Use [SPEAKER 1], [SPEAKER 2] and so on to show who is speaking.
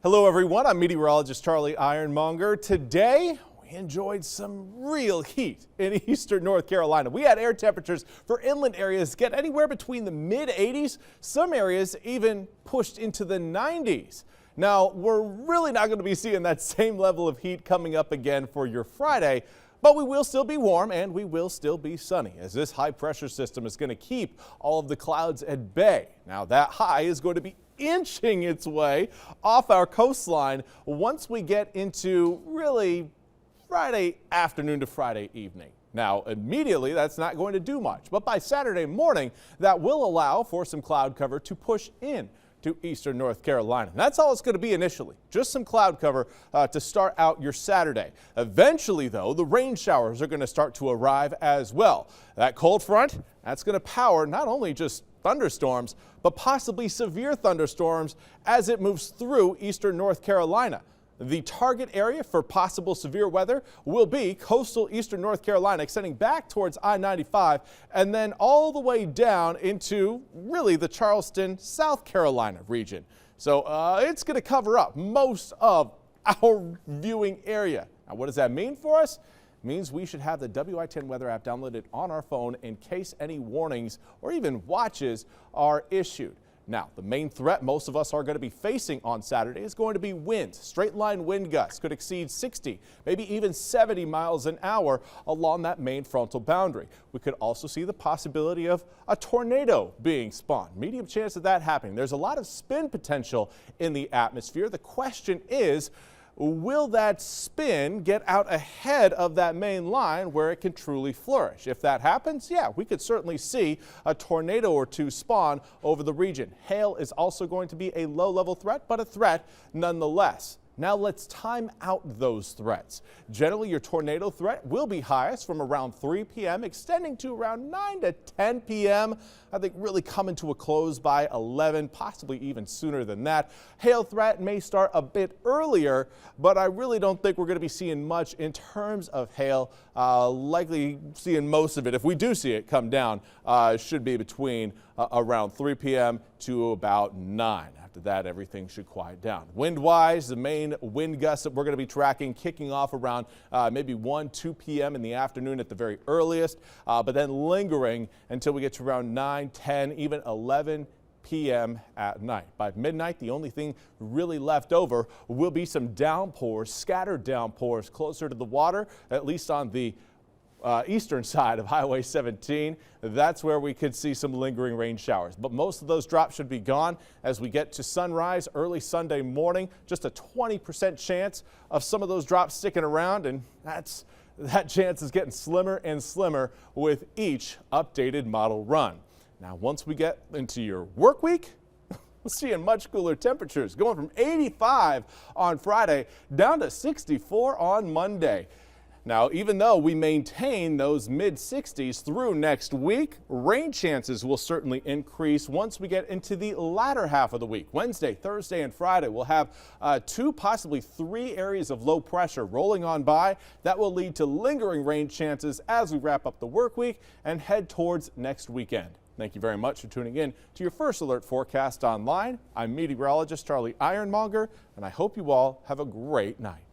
[SPEAKER 1] Hello everyone, I'm meteorologist Charlie Ironmonger. Today, we enjoyed some real heat in eastern North Carolina. We had air temperatures for inland areas get anywhere between the mid-80s. Some areas even pushed into the 90s. Now, we're really not going to be seeing that same level of heat coming up again for your Friday, but we will still be warm and we will still be sunny as this high pressure system is going to keep all of the clouds at bay. Now, that high is going to be inching its way off our coastline once we get into really Friday afternoon to Friday evening. Now, immediately that's not going to do much, but by Saturday morning that will allow for some cloud cover to push in to eastern North Carolina. And that's all it's going to be initially, just some cloud cover to start out your Saturday. Eventually, though, the rain showers are going to start to arrive as well. That cold front, that's going to power not only just thunderstorms, but possibly severe thunderstorms as it moves through eastern North Carolina. The target area for possible severe weather will be coastal eastern North Carolina, extending back towards I-95 and then all the way down into really the Charleston, South Carolina region. So it's going to cover up most of our viewing area. Now, what does that mean for us? It means we should have the WITN weather app downloaded on our phone in case any warnings or even watches are issued. Now, the main threat most of us are going to be facing on Saturday is going to be winds. Straight line wind gusts could exceed 60, maybe even 70 miles an hour along that main frontal boundary. We could also see the possibility of a tornado being spawned. Medium chance of that happening. There's a lot of spin potential in the atmosphere. The question is, will that spin get out ahead of that main line where it can truly flourish? If that happens, yeah, we could certainly see a tornado or two spawn over the region. Hail is also going to be a low-level threat, but a threat nonetheless. Now let's time out those threats. Generally, your tornado threat will be highest from around 3 p.m. extending to around 9 to 10 p.m. I think really coming to a close by 11, possibly even sooner than that. Hail threat may start a bit earlier, but I really don't think we're going to be seeing much in terms of hail. Likely seeing most of it, if we do see it come down, should be between around 3 p.m. to about 9. After that, everything should quiet down. Wind-wise, the main wind gusts that we're going to be tracking kicking off around maybe 1, 2 p.m. in the afternoon at the very earliest, but then lingering until we get to around 9, 10, even 11 p.m. at night. By midnight, the only thing really left over will be some downpours, scattered downpours closer to the water, at least on the eastern side of Highway 17. That's where we could see some lingering rain showers. But most of those drops should be gone as we get to sunrise early Sunday morning. Just a 20% chance of some of those drops sticking around, and that chance is getting slimmer and slimmer with each updated model run. Now, once we get into your work week, we're seeing much cooler temperatures, going from 85 on Friday down to 64 on Monday. Now, even though we maintain those mid-60s through next week, rain chances will certainly increase once we get into the latter half of the week. Wednesday, Thursday, and Friday, we'll have 2, possibly 3 areas of low pressure rolling on by. That will lead to lingering rain chances as we wrap up the work week and head towards next weekend. Thank you very much for tuning in to your first alert forecast online. I'm meteorologist Charlie Ironmonger, and I hope you all have a great night.